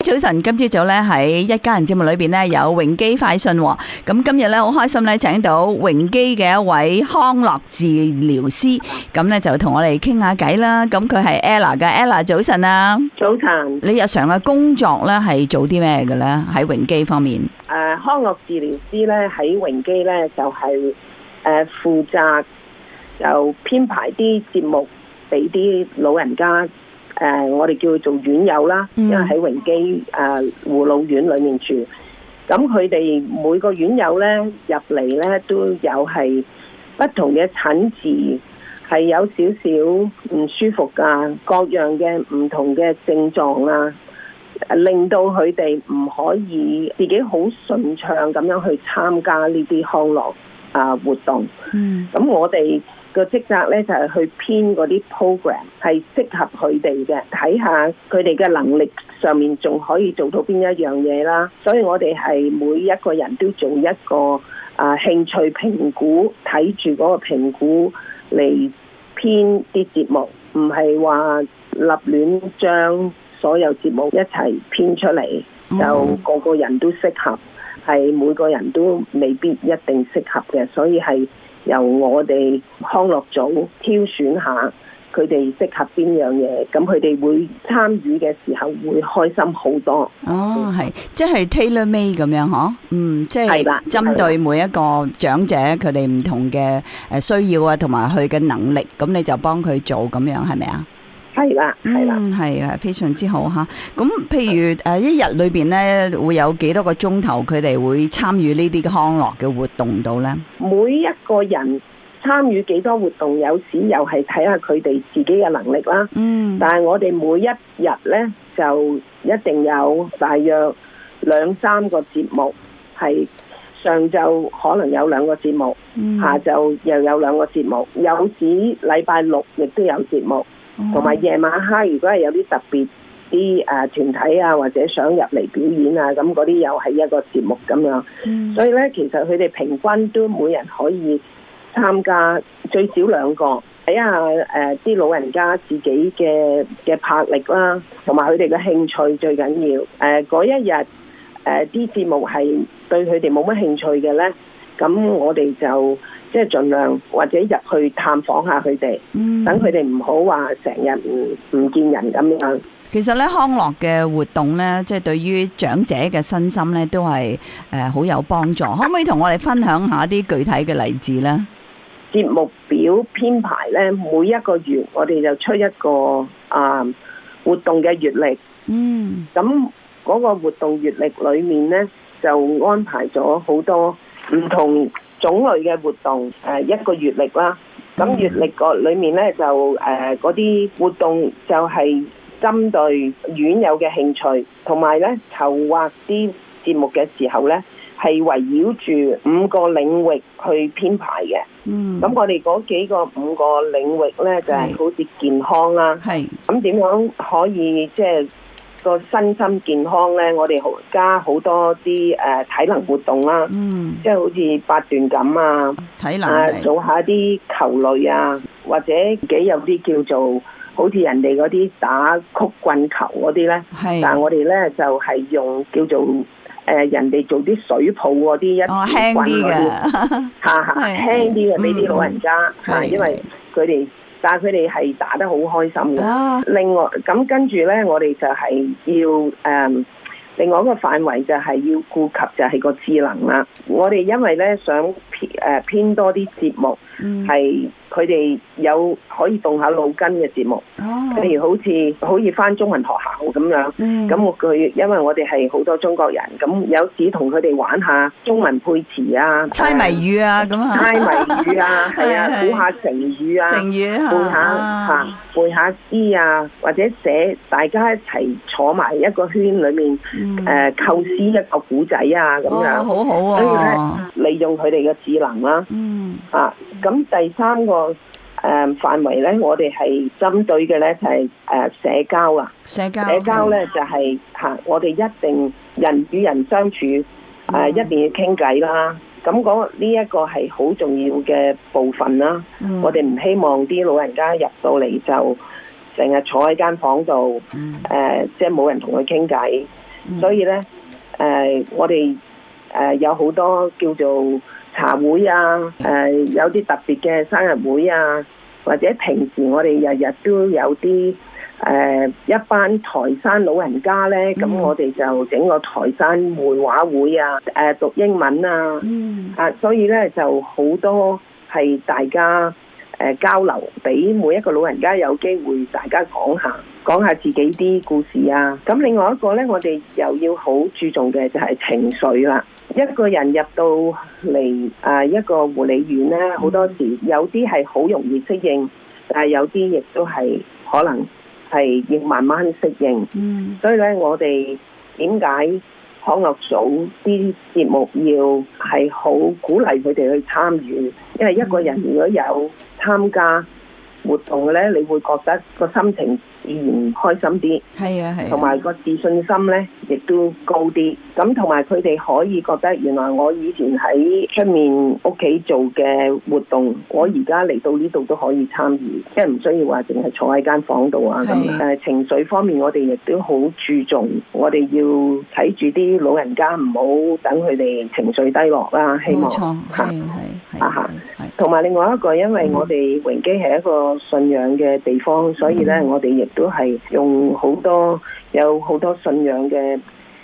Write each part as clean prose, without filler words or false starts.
早晨，今朝早咧喺一家人節目裏邊咧有榮基快訊喎。咁今日咧好開心咧請到榮基嘅一位康樂治療師，咁咧就同我哋傾下偈啦。咁佢係 Ella 嘅 Ella， 早晨啊！早晨。你日常嘅工作咧係做啲咩嘅咧？喺榮基方面，康樂治療師咧喺榮基咧就係負責就編排啲節目俾啲老人家。我哋叫佢做院友啦，因為喺榮基護老院裏面住，咁佢哋每個院友咧入嚟咧都有係不同嘅診治，係有少少唔舒服㗎，各樣嘅唔同嘅症狀啊，令到佢哋唔可以自己好順暢咁樣去參加呢啲康樂活動。咁我哋個職責咧就係去編嗰啲 program 係適合佢哋嘅，睇下佢哋嘅能力上面仲可以做到邊一樣嘢啦。所以我哋係每一個人都做一個興趣評估，睇住嗰個評估嚟編啲節目，唔係話立亂將所有節目一齊編出嚟，就個個人都適合，係每個人都未必一定適合嘅，所以係由我哋康樂組挑選下佢哋適合邊樣嘢，咁佢哋會參與嘅時候會開心好多。哦，係，即係 tailor made 咁樣嗬？即係針對每一個長者佢哋唔同嘅需要啊，同埋佢嘅能力，咁你就幫佢做咁樣，係咪啊？係啦，係啦，係啊，非常之好吓。咁譬如一日裏邊咧，會有幾多個鐘頭佢哋會參與呢啲康樂嘅活動度咧？每一個人參與幾多活動，有時又係睇下佢哋自己嘅能力啦。但係我哋每一日咧就一定有大約2-3個節目，係上晝可能有2個節目，下晝又有2個節目，有時禮拜六亦都有節目。同埋夜晚黑，如果係有啲特別啲團體啊，或者想入嚟表演啊，咁嗰啲又係一個節目咁樣。所以咧，其實佢哋平均都每人可以參加最少2個，睇下啲老人家自己嘅魄力啦，同埋佢哋嘅興趣最緊要。嗰一日啲節目係對佢哋冇乜興趣嘅咧，咁我哋就即係盡量或者入去探訪下佢哋，等佢哋唔好話成日唔見人咁樣。其實咧，康樂嘅活動咧，即係對於長者嘅身心咧，都係好有幫助。可唔可以同我哋分享下啲具體嘅例子咧？節目表編排咧，每一個月我哋就出一個活動嘅月曆。咁嗰個活動月曆裏面咧，就安排咗好多唔同種類嘅活動，一個月曆啦。咁月曆個裏面咧就嗰啲活動就係針對院友嘅興趣，同埋咧籌劃啲節目嘅時候咧係圍繞住5個領域去編排嘅。咁我哋嗰幾個5個領域咧就係好似健康啦。咁點樣可以即係個身心健康咧？我哋加好多啲體能活動啦，即係好似八段錦啊，體能做下啲球類啊，或者自己有啲叫做好似人哋嗰啲打曲棍球嗰啲咧，但係我哋咧就係用叫做人哋做啲水泡嗰啲一條棍嗰啲，輕啲嘅俾啲老人家，因為佢哋。但係佢哋係打得好開心嘅。另外咁跟住咧，我哋就係要另外一個範圍就係要顧及就係個智能啦。我哋因為咧想編多啲節目，係佢哋有可以動下腦筋嘅節目，譬如好似返中文學校咁樣。咁佢因為我哋係好多中國人，咁有時同佢哋玩下中文配詞啊，猜謎語啊咁啊，猜謎語啊，係啊，估下成語啊，背下詩啊，或者寫大家一齊坐埋一個圈裏面，構思一個古仔啊咁樣，好好啊。所以咧，利用佢哋嘅智能啦。咁第3個範圍咧，我哋係針對嘅咧就係社交啊。社交咧就係我哋一定人與人相處，一定要傾偈啦。咁呢一個係好重要嘅部分啦。我哋唔希望啲老人家入到嚟就成日坐喺間房度，即係冇人同佢傾偈。所以咧我哋有好多叫做茶會啊，有啲特別嘅生日會啊，或者平時我哋日日都有啲一班台山老人家咧，咁我哋就整個台山繪畫會啊，讀英文啊，所以咧就好多係大家交流，俾每一個老人家有機會大家講下自己啲故事啊。咁另外一個咧，我哋又要好注重嘅就係情緒啦。一個人入到嚟一個護理院咧，好多時有啲係好容易適應，但係有啲亦都係可能係要慢慢適應。所以咧，我哋點解康樂組啲節目要係好鼓勵佢哋去參與？因為一個人如果有參加活動嘅咧，你會覺得個心情自然開心啲，係啊，同埋個自信心咧亦都高啲。咁同埋佢哋可以覺得原來我以前喺出面屋企做嘅活動，我而家嚟到呢度都可以參與，即係唔需要話淨係坐喺間房度啊。咁情緒方面我哋亦都好注重，我哋要睇住啲老人家唔好等佢哋情緒低落啦。希望同埋另外一個，因為我哋榮基係一個信仰嘅地方，所以咧我哋亦都係用有好多信仰嘅，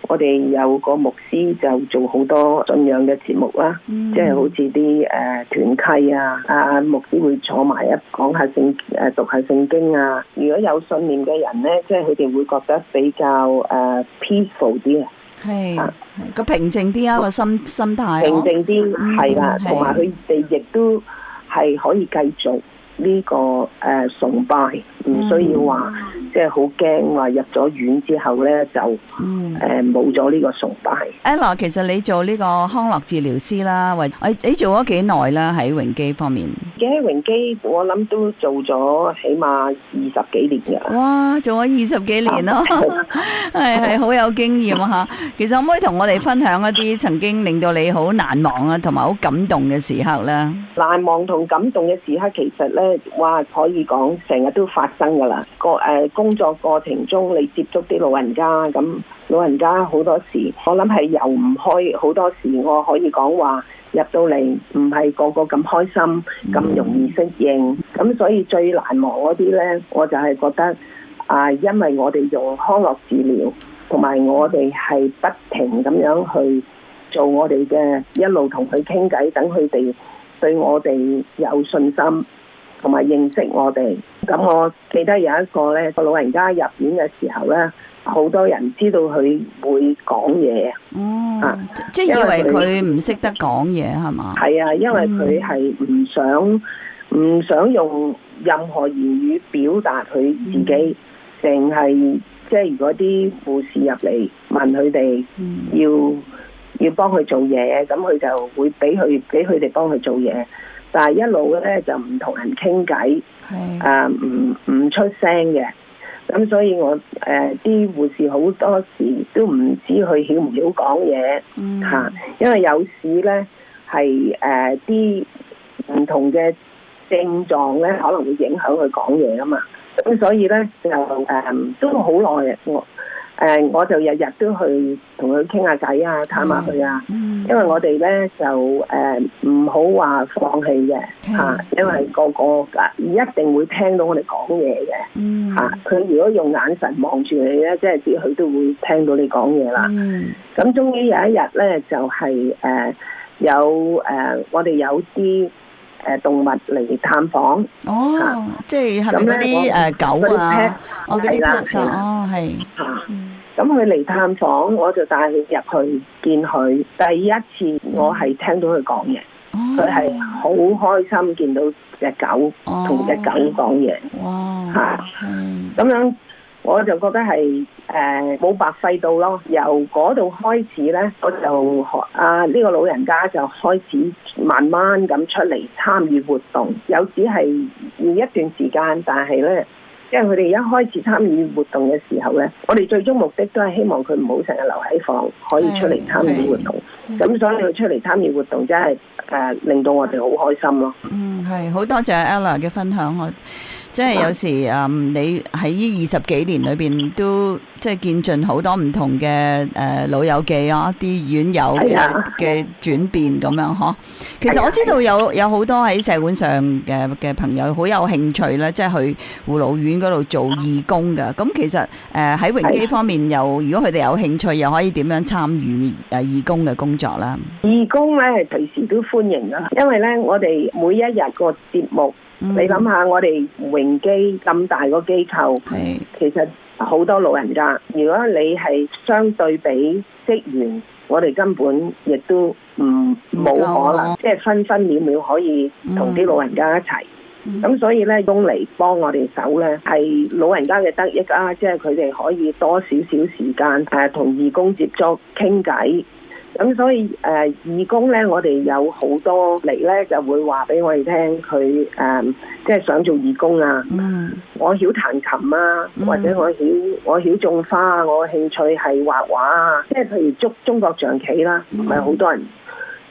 我哋有個牧師就做好多信仰嘅節目啦，即係好似啲團契啊，牧師會坐埋講下讀下聖經啊。如果有信念嘅人咧，即係佢哋會覺得比較peaceful 啲啊，係個平靜啲啊，個心態平靜啲，係啦，同埋佢哋亦都係可以繼續呢個崇拜，唔需要話即係好驚話入咗院之後咧就冇咗呢個崇拜。Ella， 其實你做呢個康樂治療師啦，或你做咗幾耐啦？喺榮基方面，喺榮基我諗都做咗起碼20幾年㗎。哇，做咗20幾年咯，係好有經驗啊嚇！其實可唔可以同我哋分享一啲曾經令到你好難忘啊，同埋好感動嘅時刻咧？難忘同感動嘅時刻其實咧，哇可以講成日都發生㗎啦。工作過程中你接觸啲老人家，咁老人家好多時我諗係遊唔開，好多時我可以講話入到嚟唔係個個咁開心，咁容易適應。咁所以最難忘嗰啲呢，我就係覺得因為我哋用康樂治療，同埋我哋係不停咁樣去做我哋嘅，一路同佢傾偈，等佢哋對我哋有信心同埋認識我哋。咁我記得有一個咧，個老人家入院嘅時候咧，好多人知道佢會講嘢。即係以為佢唔識得講嘢係嘛？係啊，因為佢係唔想用任何言語表達佢自己，淨係即係如果啲護士入嚟問佢哋要幫佢做嘢，咁佢就會俾佢哋幫佢做嘢。但係一路咧就唔同人傾偈，唔出聲嘅。咁所以我啲護士好多時都唔知佢曉唔曉講嘢嚇，因為有時咧係啲唔同嘅症狀咧可能會影響佢講嘢啊嘛。咁所以咧就都好耐我就日日都去同佢傾下偈啊，探下佢啊。因為我哋咧就唔好話放棄嘅嚇，因為個一定會聽到我哋講嘢嘅嚇。佢如果用眼神望住你咧，即係知佢都會聽到你講嘢啦。咁終於有一日咧，就係我哋有啲動物嚟探訪。即係係咪嗰啲狗啊？嗰啲 pet 啊？係。咁佢嚟探訪，我就帶佢入去見佢。第一次我係聽到佢講嘢，佢係好開心見到隻狗同隻狗講嘢。咁樣我就覺得係冇白費到咯。由嗰度開始呢，我就呢個老人家就開始慢慢咁出嚟參與活動。有時係要一段時間，但係呢，因為佢哋一開始參與活動嘅時候呢，我哋最終目的都係希望佢唔好成日留喺房，可以出嚟參與活動。咁所以佢出嚟參與活動真係令到我哋好開心咯。係好多謝 Ella 嘅分享。我即係有時你喺呢20幾年裏邊都即係見盡好多唔同嘅老友記啊，啲院友嘅轉變咁樣嗬。其實我知道有好多喺社會上嘅朋友好有興趣咧，即係去護老院嗰度做義工㗎。咁其實喺榮基方面如果佢哋有興趣，又可以點樣參與義工嘅工作啦？義工咧隨時都歡迎㗎，因為咧我哋每一日個節目，你諗下我哋榮基咁大個機構，其實好多老人家。如果你係相對比職員，我哋根本亦都冇可能，即係分分秒秒可以同啲老人家一齊。咁所以咧，用嚟幫我哋手咧，係老人家嘅得益啊！即係佢哋可以多少少時間同義工接觸傾偈。咁所以義工咧，我哋有好多嚟咧，就會話俾我哋聽，佢即係想做義工啊。我曉彈琴啊，或者我曉種花啊，我興趣係畫畫啊。即係譬如中國象棋啦，唔係好多人，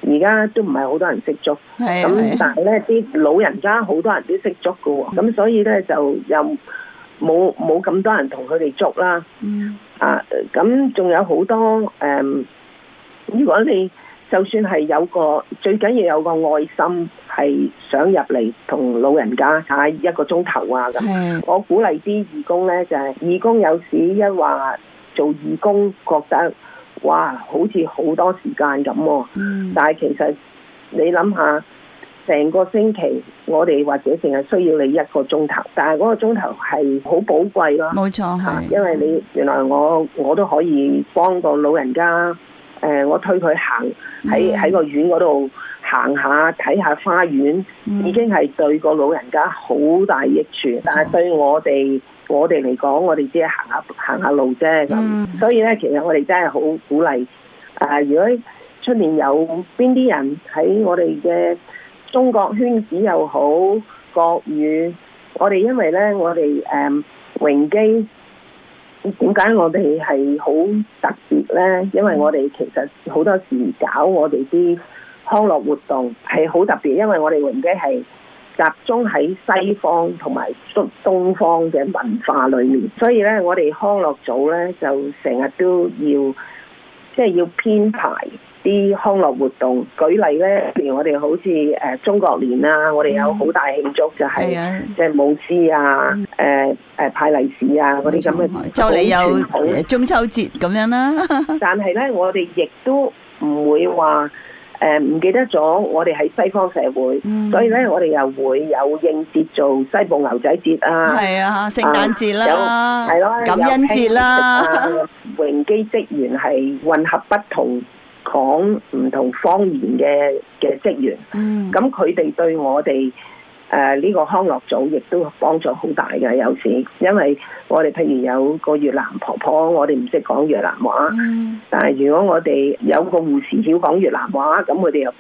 而家都唔係好多人識捉。咁但係咧，啲老人家好多人都識捉㗎喎。咁所以咧，就又冇咁多人同佢哋捉啦。咁仲有好多如果你就算係最緊要有個愛心，係想入嚟同老人家睇1個鐘頭啊咁。我鼓勵啲義工呢，就係義工有時一話做義工覺得哇好似好多時間咁，但係其實你諗下，成個星期我哋或者淨係需要你1個鐘頭，但係嗰個鐘頭係好寶貴咯。冇錯，因為你原來我都可以幫個老人家。我推佢行喺個院嗰度行下睇下花園，已經係對個老人家好大益處。但係對我哋嚟講，我哋只係行下路啫咁。所以咧，其實我哋真係好鼓勵。如果出面有邊啲人喺我哋嘅中國圈子又好，國語，我哋因為咧，我哋榮基。點解我哋係好特別呢？因為我哋其實好多時搞我哋啲康樂活動係好特別，因為我哋榮基係集中喺西方同埋東方嘅文化裏面，所以呢，我哋康樂組呢就成日都要編排啲康樂活動。舉例咧，譬如我哋好似中國年啊，我哋有好大慶祝就係即係舞獅啊、派利是啊嗰啲咁嘅，就嚟有中秋節咁樣啦。但係咧，我哋亦都唔會話唔記得咗我哋喺西方社會，所以咧我哋又會有應節做西部牛仔節啊，係啊，聖誕節啦，係咯，感恩節啦。榮基職員係混合不同講唔同方言嘅職員，咁佢哋對我哋呢個康樂組亦都幫助好大嘅。有時因為我哋譬如有個越南婆婆，我哋唔識講越南話，但係如果我哋有個護士曉講越南話，咁佢哋又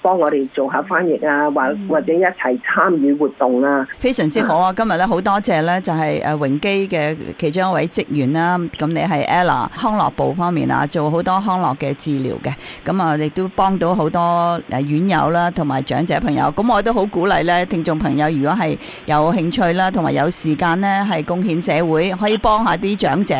幫我哋做下翻譯啊，或者一齊參與活動啊，非常之好啊！今日咧好多謝咧，就係榮基嘅其中一位職員啦。咁你係 Ella 康樂部方面啊，做好多康樂嘅治療嘅，咁啊亦都幫到好多院友啦，同埋長者朋友。咁我都好鼓勵咧，聽眾朋友如果係有興趣啦，同埋有時間咧，係貢獻社會，可以幫下啲長者。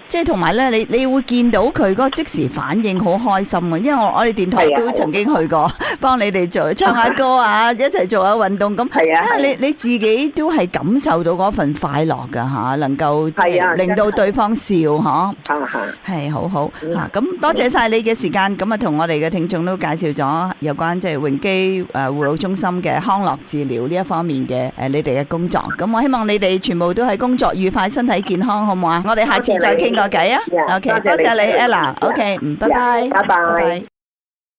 即係同埋咧，你會見到佢嗰個即時反應好開心啊！因為我哋電台都曾經去過，幫你哋唱下歌啊，一齊做下運動咁。因為你自己都係感受到嗰份快樂㗎嚇，能夠令到對方笑嗬。係好好嚇，咁多謝晒你嘅時間，咁啊同我哋嘅聽眾都介紹咗有關即係榮基護老中心嘅康樂治療呢一方面嘅你哋嘅工作。咁我希望你哋全部都係工作愉快、身體健康，好唔好啊？我哋下次再傾過偈啊！OK， 多謝你 Ella。OK， 拜拜。拜拜。